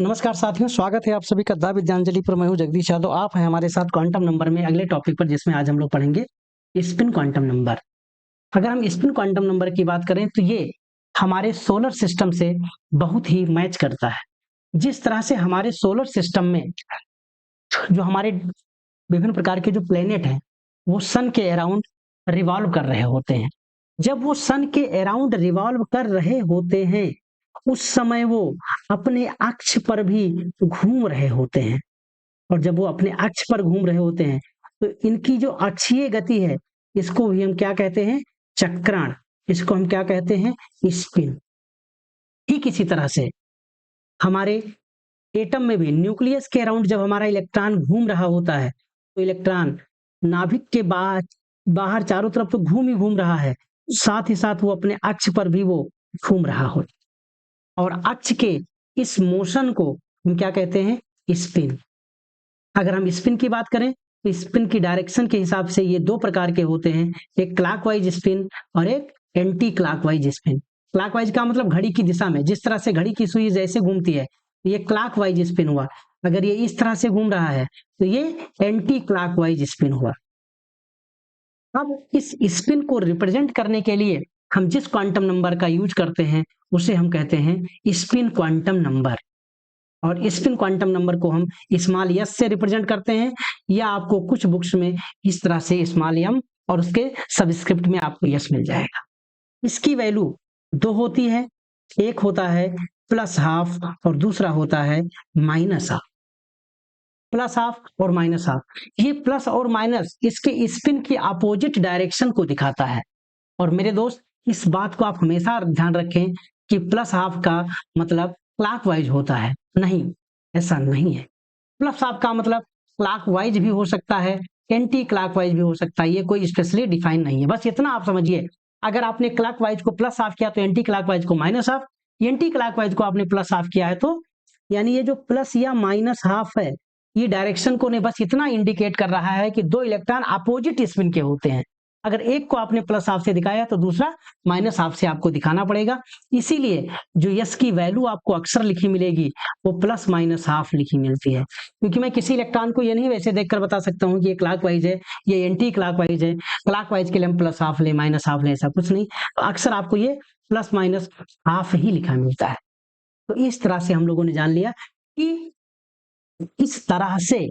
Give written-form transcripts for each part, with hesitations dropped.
नमस्कार साथियों, स्वागत है आप सभी का द विद्यांजलि पर। मैं हूं जगदीश यादव। आप हैं हमारे साथ क्वांटम नंबर में अगले टॉपिक पर, जिसमें आज हम लोग पढ़ेंगे स्पिन क्वांटम नंबर। अगर हम स्पिन क्वांटम नंबर की बात करें तो ये हमारे सोलर सिस्टम से बहुत ही मैच करता है। जिस तरह से हमारे सोलर सिस्टम में जो हमारे विभिन्न प्रकार के जो प्लेनेट हैं वो सन के अराउंड रिवॉल्व कर रहे होते हैं। जब वो सन के अराउंड रिवॉल्व कर रहे होते हैं उस समय वो अपने अक्ष पर भी घूम रहे होते हैं। और जब वो अपने अक्ष पर घूम रहे होते हैं तो इनकी जो अक्षीय गति है इसको भी हम क्या कहते हैं? चक्रण। इसको हम क्या कहते हैं? स्पिन। ठीक इसी तरह से हमारे एटम में भी न्यूक्लियस के अराउंड जब हमारा इलेक्ट्रॉन घूम रहा होता है तो इलेक्ट्रॉन नाभिक के बाहर चारों तरफ तो घूम ही घूम रहा है, साथ ही साथ वो अपने अक्ष पर भी वो घूम रहा हो। और अक्ष के इस मोशन को हम क्या कहते हैं? स्पिन। अगर हम स्पिन की बात करें तो स्पिन की डायरेक्शन के हिसाब से ये दो प्रकार के होते हैं, एक क्लॉकवाइज स्पिन और एक एंटी क्लॉकवाइज स्पिन। क्लॉकवाइज का मतलब घड़ी की दिशा में, जिस तरह से घड़ी की सुई जैसे घूमती है ये क्लॉकवाइज स्पिन हुआ। अगर ये इस तरह से घूम रहा है तो ये एंटी क्लॉकवाइज स्पिन हुआ। अब इस स्पिन को रिप्रेजेंट करने के लिए हम जिस क्वांटम नंबर का यूज करते हैं उसे हम कहते हैं स्पिन क्वांटम नंबर। और स्पिन क्वांटम नंबर को हम स्मॉल एस से रिप्रेजेंट करते हैं, या आपको कुछ बुक्स में इस तरह से स्मॉल एम और उसके सबस्क्रिप्ट में आपको यस मिल जाएगा। इसकी वैल्यू दो होती है, एक होता है प्लस हाफ और दूसरा होता है माइनस हाफ। प्लस हाफ और माइनस हाफ, ये प्लस और माइनस इसके स्पिन की अपोजिट डायरेक्शन को दिखाता है। और मेरे दोस्त इस बात को आप हमेशा ध्यान रखें कि प्लस हाफ का मतलब क्लॉकवाइज होता है, नहीं, ऐसा नहीं है। प्लस हाफ का मतलब क्लॉकवाइज भी हो सकता है, एंटी क्लॉकवाइज भी हो सकता है, ये कोई स्पेशली डिफाइन नहीं है। बस इतना आप समझिए, अगर आपने क्लॉकवाइज को प्लस हाफ किया तो एंटी क्लॉकवाइज को माइनस हाफ, एंटी क्लॉकवाइज को आपने प्लस हाफ किया है तो यानी ये जो प्लस या माइनस हाफ है ये डायरेक्शन को ने बस इतना इंडिकेट कर रहा है कि दो इलेक्ट्रॉन अपोजिट स्पिन के होते हैं। अगर एक को आपने प्लस हाफ से दिखाया तो दूसरा माइनस हाफ से आपको दिखाना पड़ेगा। इसीलिए जो यस की वैल्यू आपको अक्सर लिखी मिलेगी वो प्लस माइनस हाफ लिखी मिलती है, क्योंकि मैं किसी इलेक्ट्रॉन को ये नहीं वैसे देखकर बता सकता हूँ कि ये क्लॉकवाइज है, ये एंटी क्लॉकवाइज है। क्लॉकवाइज के लिए हम प्लस हाफ ले, माइनस हाफ ले, ऐसा कुछ नहीं। तो अक्सर आपको ये प्लस माइनस हाफ ही लिखा मिलता है। तो इस तरह से हम लोगों ने जान लिया कि इस तरह से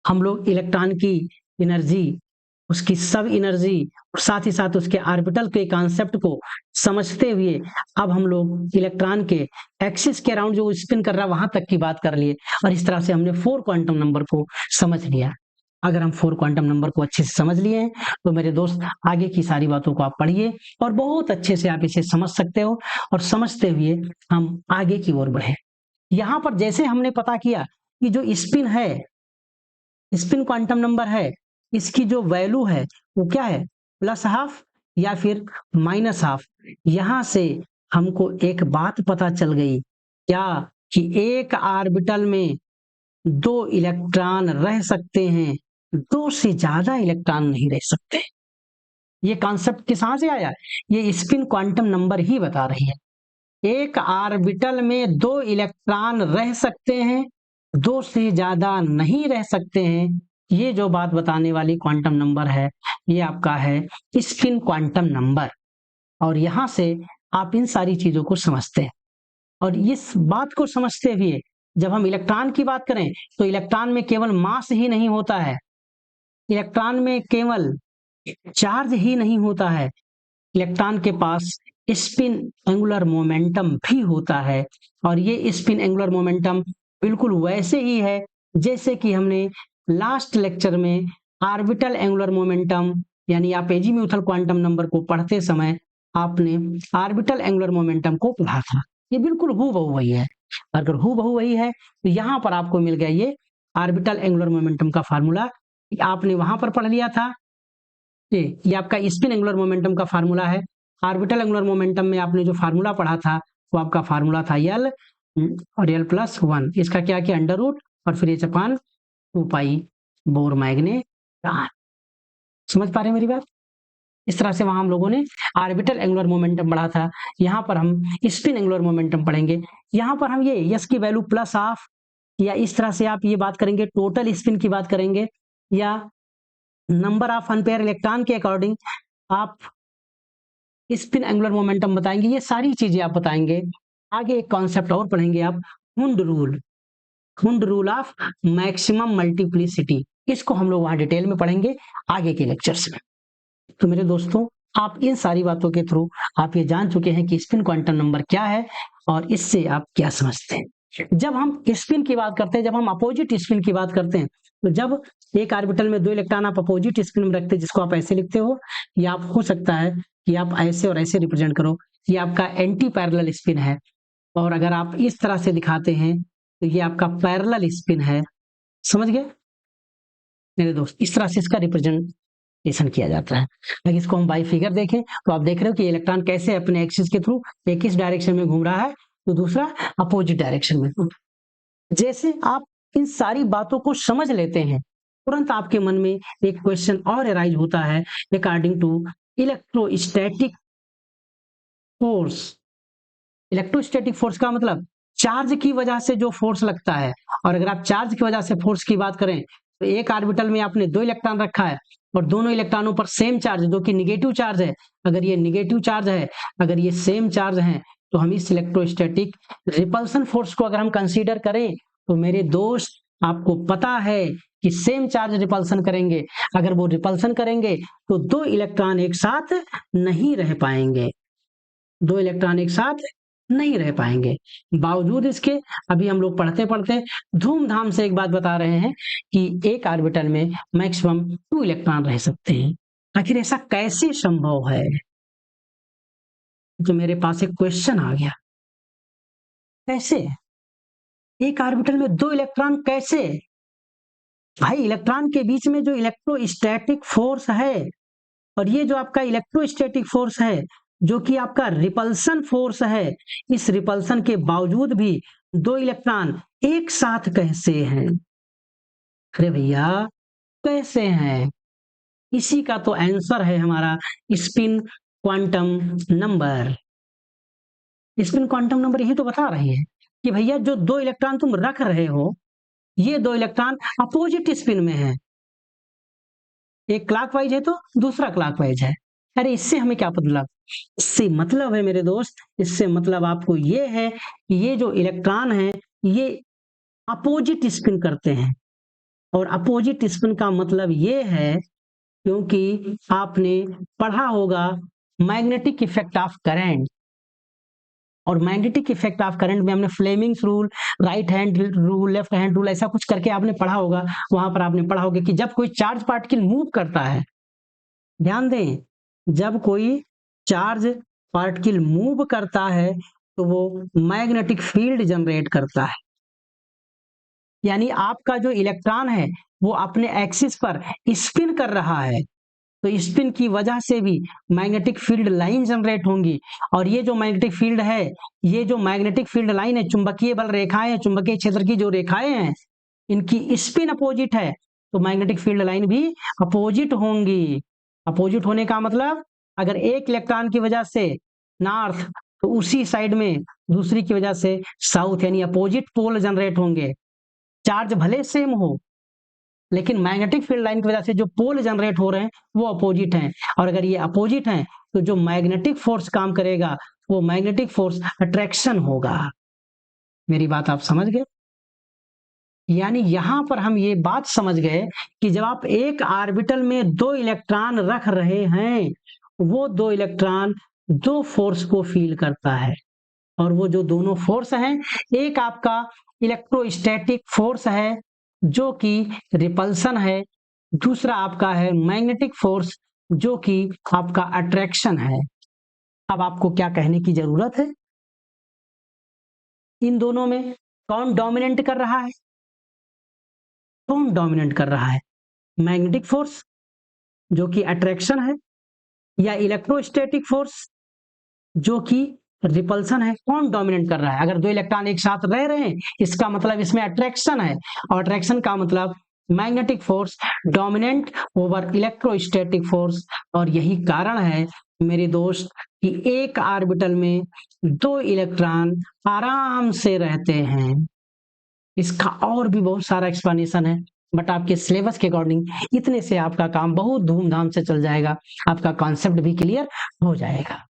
हम लोग इलेक्ट्रॉन की एनर्जी, उसकी सब एनर्जी और साथ ही साथ उसके ऑर्बिटल के कॉन्सेप्ट को समझते हुए अब हम लोग इलेक्ट्रॉन के एक्सिस के अराउंड जो स्पिन कर रहा है वहां तक की बात कर लिए। और इस तरह से हमने 4 क्वांटम नंबर को समझ लिया। अगर हम 4 क्वांटम नंबर को अच्छे से समझ लिए हैं तो मेरे दोस्त आगे की सारी बातों को आप पढ़िए और बहुत अच्छे से आप इसे समझ सकते हो। और समझते हुए हम आगे की ओर बढ़े। यहाँ पर जैसे हमने पता किया कि जो स्पिन है, स्पिन क्वांटम नंबर है, इसकी जो वैल्यू है वो क्या है? प्लस हाफ या फिर माइनस हाफ। यहां से हमको एक बात पता चल गई, क्या? कि एक ऑर्बिटल में दो इलेक्ट्रॉन रह सकते हैं, दो से ज्यादा इलेक्ट्रॉन नहीं रह सकते। ये कॉन्सेप्ट किसहां से आया? ये स्पिन क्वांटम नंबर ही बता रही है। एक ऑर्बिटल में दो इलेक्ट्रॉन रह सकते हैं, दो से ज्यादा नहीं रह सकते हैं। ये जो बात बताने वाली क्वांटम नंबर है ये आपका है स्पिन क्वांटम नंबर। और यहां से आप इन सारी चीजों को समझते हैं। और इस बात को समझते हुए जब हम इलेक्ट्रॉन की बात करें तो इलेक्ट्रॉन में केवल मास ही नहीं होता है, इलेक्ट्रॉन में केवल चार्ज ही नहीं होता है, इलेक्ट्रॉन के पास स्पिन एंगुलर मोमेंटम भी होता है। और ये स्पिन एंगुलर मोमेंटम बिल्कुल वैसे ही है जैसे कि हमने लास्ट लेक्चर में ऑर्बिटल एंगुलर मोमेंटम यानी आप एजीम्यूथल क्वांटम नंबर को पढ़ते समय आपने ऑर्बिटल एंगुलर मोमेंटम को पढ़ा था। ये बिल्कुल हूबहू वही है। अगर हूबहू वही है तो यहाँ पर आपको मिल गया ये ऑर्बिटल एंगुलर मोमेंटम का फार्मूला, आपने वहां पर पढ़ लिया था। ये आपका स्पिन एंगुलर मोमेंटम का फार्मूला है। ऑर्बिटल एंगुलर मोमेंटम में आपने जो फार्मूला पढ़ा था वो आपका फार्मूला था यल और यल प्लस 1। इसका क्या किया? अंडर रूट और फिर एच अपान 2 पाई बोर मैग्ने। समझ पा रहे हैं मेरी बात? इस तरह से वहां हम लोगों ने ऑर्बिटल एंगुलर मोमेंटम पढ़ा था। यहाँ पर हम स्पिन एंगुलर मोमेंटम पढ़ेंगे। यहाँ पर हम ये यस की वैल्यू प्लस हाफ, या इस तरह से आप ये बात करेंगे, टोटल स्पिन की बात करेंगे, या नंबर ऑफ अनपेयर इलेक्ट्रॉन के अकॉर्डिंग आप स्पिन एंगुलर मोमेंटम बताएंगे। ये सारी चीजें आप बताएंगे। आगे एक कॉन्सेप्ट और पढ़ेंगे आप, Hund rule, Hund rule of maximum multiplicity. इसको हम लोग वहां डिटेल में पढ़ेंगे आगे के लेक्चर्स में। तो मेरे दोस्तों, आप इन सारी बातों के थ्रू आप ये जान चुके हैं कि स्पिन क्वांटम नंबर क्या है और इससे आप क्या समझते हैं। जब हम स्पिन की बात करते हैं, जब हम अपोजिट स्पिन की बात करते हैं, तो जब एक ऑर्बिटल में 2 इलेक्ट्रॉन आप अपोजिट स्पिन में रखते हैं, जिसको आप ऐसे लिखते हो, या आप हो सकता है कि आप ऐसे और ऐसे रिप्रेजेंट करो, ये आपका एंटी पैरेलल स्पिन है। और अगर आप इस तरह से दिखाते हैं तो ये आपका पैरेलल स्पिन है। समझ गए मेरे दोस्त? इस तरह से इसका रिप्रेजेंटेशन किया जाता है। अगर इसको हम बाई फिगर देखें तो आप देख रहे हो कि इलेक्ट्रॉन कैसे अपने एक्सिस के थ्रू एक इस डायरेक्शन में घूम रहा है तो दूसरा अपोजिट डायरेक्शन में। जैसे आप इन सारी बातों को समझ लेते हैं, तुरंत आपके मन में एक क्वेश्चन और अराइज होता है according to electrostatic force. Electrostatic force का मतलब चार्ज की वजह से जो फोर्स लगता है। और अगर आप चार्ज की वजह से फोर्स की बात करें तो एक ऑर्बिटल में आपने 2 इलेक्ट्रॉन रखा है और दोनों इलेक्ट्रॉनों पर सेम चार्ज, जो कि निगेटिव चार्ज है, अगर ये निगेटिव चार्ज है, अगर ये सेम चार्ज है, तो हम इस इलेक्ट्रोस्टैटिक रिपल्सन फोर्स को अगर हम कंसीडर करें तो मेरे दोस्त आपको पता है कि सेम चार्ज रिपल्सन करेंगे। अगर वो रिपल्सन करेंगे तो 2 इलेक्ट्रॉन एक साथ नहीं रह पाएंगे, 2 इलेक्ट्रॉन एक साथ नहीं रह पाएंगे। बावजूद इसके अभी हम लोग पढ़ते पढ़ते धूमधाम से एक बात बता रहे हैं कि एक ऑर्बिटल में मैक्सिमम 2 इलेक्ट्रॉन रह सकते हैं। आखिर ऐसा कैसे संभव है? तो मेरे पास एक क्वेश्चन आ गया, कैसे एक ऑर्बिटल में 2 इलेक्ट्रॉन कैसे? भाई, इलेक्ट्रॉन के बीच में जो इलेक्ट्रोस्टैटिक फोर्स है और ये जो आपका इलेक्ट्रोस्टैटिक फोर्स है, जो कि आपका रिपल्सन फोर्स है, इस रिपल्सन के बावजूद भी 2 इलेक्ट्रॉन एक साथ कैसे हैं? अरे भैया, कैसे हैं? इसी का तो आंसर है हमारा spin quantum number. Spin quantum number यही तो बता रही है कि भैया जो 2 इलेक्ट्रॉन तुम रख रहे हो, ये 2 इलेक्ट्रॉन अपोजिट स्पिन में है। एक क्लॉकवाइज है तो दूसरा क्लॉकवाइज है। अरे इससे हमें क्या मतलब? इससे मतलब है मेरे दोस्त, इससे मतलब आपको ये है कि ये जो इलेक्ट्रॉन है ये अपोजिट स्पिन करते हैं। और अपोजिट स्पिन का मतलब ये है, क्योंकि आपने पढ़ा होगा मैग्नेटिक इफेक्ट ऑफ करंट, और मैग्नेटिक इफेक्ट ऑफ करंट में हमने Fleming's rule, right hand rule, left hand rule, ऐसा कुछ करके आपने पढ़ा होगा। वहां पर आपने पढ़ा होगा कि जब कोई चार्ज पार्टिकल मूव करता है, ध्यान दें, जब कोई चार्ज पार्टिकल मूव करता है तो वो मैग्नेटिक फील्ड जनरेट करता है। यानी आपका जो इलेक्ट्रॉन है वो अपने एक्सिस पर स्पिन कर रहा है, तो स्पिन की वजह से भी मैग्नेटिक फील्ड लाइन जनरेट होंगी। और ये जो मैग्नेटिक फील्ड है, ये जो मैग्नेटिक फील्ड लाइन है, चुंबकीय बल रेखाएं हैं, चुंबकीय क्षेत्र की जो रेखाएं हैं, इनकी स्पिन अपोजिट है, तो मैग्नेटिक फील्ड लाइन भी अपोजिट होंगी। अपोजिट होने का मतलब अगर एक इलेक्ट्रॉन की वजह से नॉर्थ, तो उसी साइड में दूसरी की वजह से साउथ, यानी अपोजिट पोल जनरेट होंगे। चार्ज भले सेम हो, लेकिन मैग्नेटिक फील्ड लाइन की वजह से जो पोल जनरेट हो रहे हैं वो अपोजिट हैं। और अगर ये अपोजिट हैं तो जो मैग्नेटिक फोर्स काम करेगा वो मैग्नेटिक फोर्स अट्रैक्शन होगा। मेरी बात आप समझ गए? यानी यहां पर हम ये बात समझ गए कि जब आप एक ऑर्बिटल में 2 इलेक्ट्रॉन रख रहे हैं, वो 2 इलेक्ट्रॉन 2 फोर्स को फील करता है। और वो जो दोनों फोर्स हैं, एक आपका इलेक्ट्रोस्टैटिक फोर्स है जो कि रिपल्सन है, दूसरा आपका है मैग्नेटिक फोर्स जो कि आपका अट्रैक्शन है। अब आपको क्या कहने की जरूरत है? इन दोनों में कौन डोमिनेट कर रहा है? कौन डोमिनेट कर रहा है? मैग्नेटिक फोर्स जो कि अट्रैक्शन है, या इलेक्ट्रोस्टैटिक फोर्स जो कि रिपल्सन है? कौन डोमिनेट कर रहा है? अगर 2 इलेक्ट्रॉन एक साथ रह रहे हैं, इसका मतलब इसमें अट्रैक्शन है, और अट्रैक्शन का मतलब magnetic force dominant over electrostatic force. और यही कारण है मेरे दोस्त कि एक ऑर्बिटल में 2 इलेक्ट्रॉन आराम से रहते हैं। इसका और भी बहुत सारा एक्सप्लेनेशन है, बट आपके सिलेबस के अकॉर्डिंग इतने से आपका काम बहुत धूमधाम से चल जाएगा, आपका कॉन्सेप्ट भी क्लियर हो जाएगा।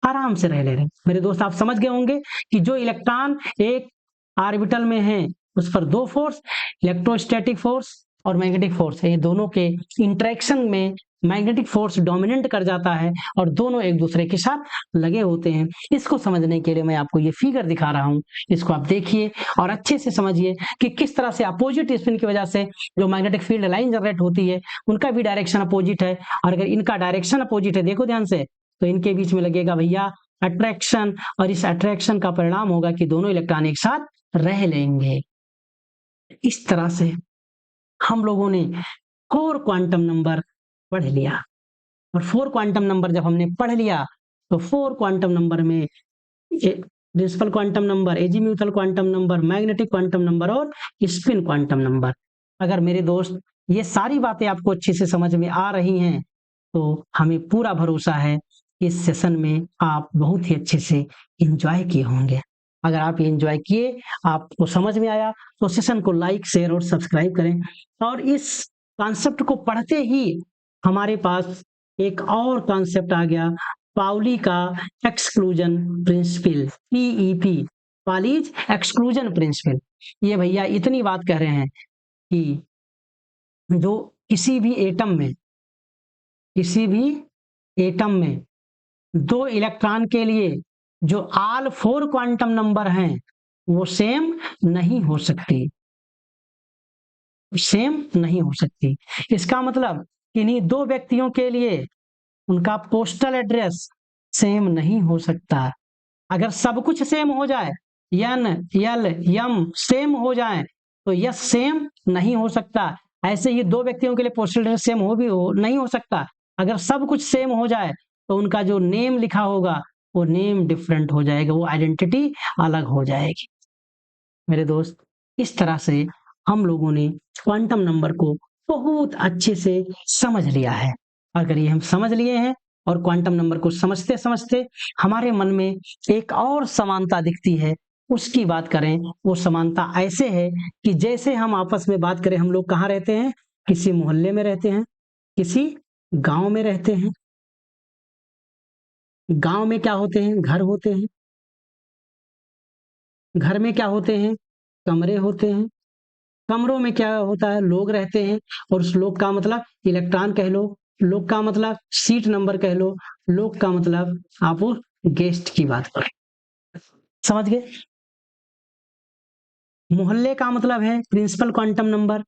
आराम से रह ले रहे मेरे दोस्त, आप समझ गए होंगे कि जो इलेक्ट्रॉन एक ऑर्बिटल में है उस पर 2 फोर्स, इलेक्ट्रोस्टैटिक फोर्स और मैग्नेटिक फोर्स है, ये दोनों के इंटरेक्शन में मैग्नेटिक फोर्स डोमिनेट कर जाता है और दोनों एक दूसरे के साथ लगे होते हैं। इसको समझने के लिए मैं आपको ये फिगर दिखा रहा हूं, इसको आप देखिए और अच्छे से समझिए कि किस तरह से अपोजिट स्पिन की वजह से जो मैग्नेटिक फील्ड लाइन जनरेट होती है उनका भी डायरेक्शन अपोजिट है, और अगर इनका डायरेक्शन अपोजिट है, देखो ध्यान से, तो इनके बीच में लगेगा भैया अट्रैक्शन, और इस अट्रैक्शन का परिणाम होगा कि दोनों इलेक्ट्रॉन एक साथ रह लेंगे। इस तरह से हम लोगों ने 4 क्वांटम नंबर पढ़ लिया, और 4 क्वांटम नंबर जब हमने पढ़ लिया तो 4 क्वांटम नंबर में principal quantum number, azimuthal quantum number, magnetic quantum number और स्पिन क्वांटम नंबर। अगर मेरे दोस्त ये सारी बातें आपको अच्छे से समझ में आ रही हैं तो हमें पूरा भरोसा है इस सेशन में आप बहुत ही अच्छे से एंजॉय किए होंगे। अगर आप एंजॉय किए, आपको समझ में आया, तो सेशन को लाइक, शेयर और सब्सक्राइब करें। और इस कॉन्सेप्ट को पढ़ते ही हमारे पास एक और कॉन्सेप्ट आ गया, पाउली का exclusion principle, PEP, Pauli's exclusion principle. ये भैया इतनी बात कह रहे हैं कि जो किसी भी एटम में 2 इलेक्ट्रॉन के लिए जो ऑल 4 क्वांटम नंबर हैं वो सेम नहीं हो सकती, इसका मतलब इन्हीं 2 व्यक्तियों के लिए उनका पोस्टल एड्रेस सेम नहीं हो सकता। अगर सब कुछ सेम हो जाए, एन, एल, एम सेम हो जाए तो यस सेम नहीं हो सकता। ऐसे ही 2 व्यक्तियों के लिए पोस्टल एड्रेस सेम नहीं हो सकता। अगर सब कुछ सेम हो जाए तो उनका जो नेम लिखा होगा वो नेम डिफरेंट हो जाएगा, वो आइडेंटिटी अलग हो जाएगी। मेरे दोस्त, इस तरह से हम लोगों ने क्वांटम नंबर को बहुत अच्छे से समझ लिया है। अगर ये हम समझ लिए हैं और क्वांटम नंबर को समझते समझते हमारे मन में एक और समानता दिखती है, उसकी बात करें, वो समानता ऐसे है कि जैसे हम आपस में बात करें, हम लोग कहाँ रहते हैं, किसी मोहल्ले में रहते हैं, किसी गांव में रहते हैं। गांव में क्या होते हैं, घर होते हैं। घर में क्या होते हैं, कमरे होते हैं। कमरों में क्या होता है, लोग रहते हैं। और उस लोग का मतलब इलेक्ट्रॉन कह लो, लोग का मतलब सीट नंबर कह लो, लोग का मतलब आप गेस्ट की बात करो। समझ गए? मोहल्ले का मतलब है प्रिंसिपल क्वांटम नंबर,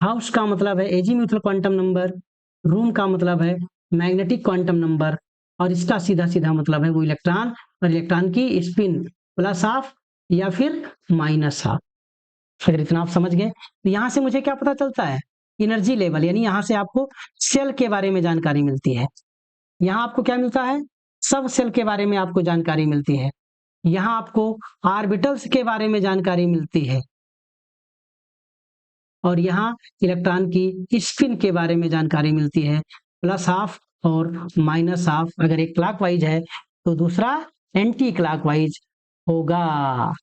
हाउस का मतलब है एजीम्यूथल क्वांटम नंबर, रूम का मतलब है मैग्नेटिक क्वांटम नंबर, और इसका सीधा सीधा मतलब है वो इलेक्ट्रॉन और इलेक्ट्रॉन की स्पिन प्लस हाफ या फिर माइनस हाफ। अगर इतना आप समझ गए तो यहां से मुझे क्या पता चलता है, एनर्जी लेवल, यानी यहां से आपको सेल के बारे में जानकारी मिलती है। यहाँ आपको क्या मिलता है, सब सेल के बारे में आपको जानकारी मिलती है। यहाँ आपको ऑर्बिटल्स के बारे में जानकारी मिलती है, और यहाँ इलेक्ट्रॉन की स्पिन के बारे में जानकारी मिलती है, प्लस हाफ और माइनस हाफ। अगर एक क्लॉकवाइज है तो दूसरा एंटी क्लॉकवाइज होगा।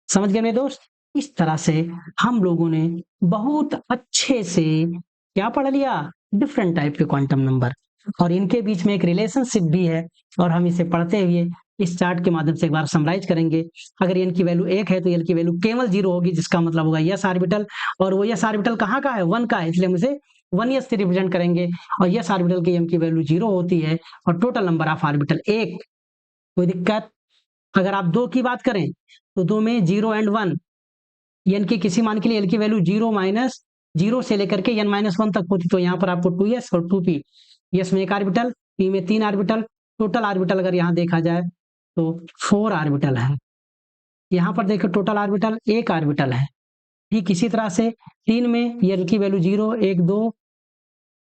समझ गए मेरे दोस्त? इस तरह से हम लोगों ने बहुत अच्छे से क्या पढ़ लिया, डिफरेंट टाइप के क्वांटम नंबर, और इनके बीच में एक रिलेशनशिप भी है, और हम इसे पढ़ते हुए इस चार्ट के माध्यम से एक बार समराइज करेंगे। अगर एन की वैल्यू 1 है तो एल की वैल्यू केवल 0 होगी, जिसका मतलब होगा यस ऑर्बिटल, और वो यस ऑर्बिटल कहाँ का है, 1 का है, इसलिए हम इसे 1s से रिप्रेजेंट करेंगे। और यस ऑर्बिटल की एम की वैल्यू 0 होती है और टोटल नंबर ऑफ ऑर्बिटल 1। कोई दिक्कत? अगर आप 2 की बात करें तो 2 में 0 एंड 1, एन के किसी मान के लिए एल की वैल्यू 0 माइनस 0 से लेकर के एन माइनस 1 तक होती, तो यहाँ पर आपको 2s और 2p, यस में 1 ऑर्बिटल, p में 3 ऑर्बिटल, टोटल ऑर्बिटल अगर यहाँ देखा जाए तो 4 ऑर्बिटल है। यहाँ पर देखो टोटल ऑर्बिटल 1 ऑर्बिटल है। ठीक इसी तरह से 3 में एल की वैल्यू 0, 1, 2,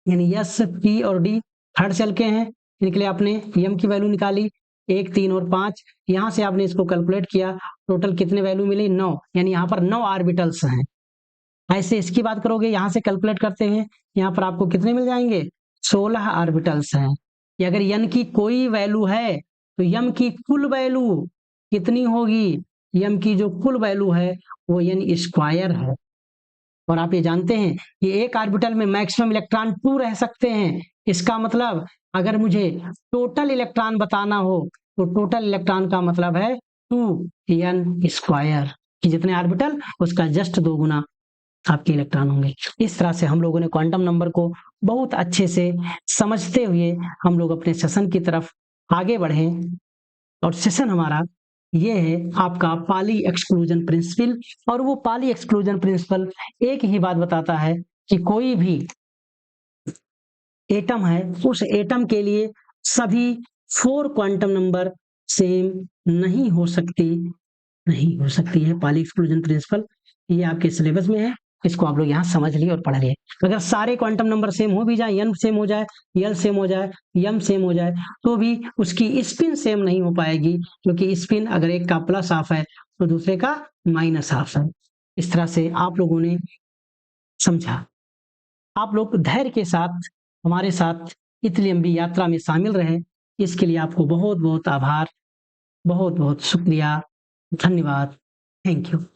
यानी यस, पी और डी थर्ड सेल के हैं, इनके लिए आपने एम की वैल्यू निकाली 1, 3 और 5। यहाँ से आपने इसको कैलकुलेट किया, टोटल कितने वैल्यू मिली, 9, यानी यहाँ पर 9 ऑर्बिटल्स हैं। ऐसे इसकी बात करोगे, यहाँ से कैलकुलेट करते हैं, यहाँ पर आपको कितने मिल जाएंगे, 16 ऑर्बिटल्स हैं। कि अगर n की कोई वैल्यू है तो m की कुल वैल्यू कितनी होगी, m की जो कुल वैल्यू है वो n स्क्वायर है। और आप ये जानते हैं कि एक ऑर्बिटल में मैक्सिमम इलेक्ट्रॉन 2 रह सकते हैं। इसका मतलब अगर मुझे टोटल इलेक्ट्रॉन बताना हो तो टोटल इलेक्ट्रॉन का मतलब है 2n स्क्वायर, कि जितने ऑर्बिटल उसका जस्ट 2 गुना आपके इलेक्ट्रॉन होंगे। इस तरह से हम लोगों ने क्वांटम नंबर को बहुत अच्छे से समझते हुए हम लोग अपने सेशन की तरफ आगे बढ़े। और सेशन हमारा ये है आपका पाली एक्सक्लूजन प्रिंसिपल। और वो पाली एक्सक्लूजन प्रिंसिपल एक ही बात बताता है कि कोई भी एटम है उस एटम के लिए सभी 4 क्वांटम नंबर सेम नहीं हो सकती, नहीं हो सकती है। पाली एक्सक्लूजन प्रिंसिपल ये आपके सिलेबस में है, इसको आप लोग यहाँ समझ लिए और पढ़ लिए। अगर सारे क्वांटम नंबर सेम हो भी जाए, n सेम हो जाए, l सेम हो जाए, m सेम हो जाए, तो भी उसकी स्पिन सेम नहीं हो पाएगी, क्योंकि स्पिन अगर एक का प्लस हाफ है तो दूसरे का माइनस हाफ है। इस तरह से आप लोगों ने समझा। आप लोग धैर्य के साथ हमारे साथ इतनी लंबी यात्रा में शामिल रहे, इसके लिए आपको बहुत बहुत आभार, बहुत बहुत शुक्रिया, धन्यवाद, थैंक यू।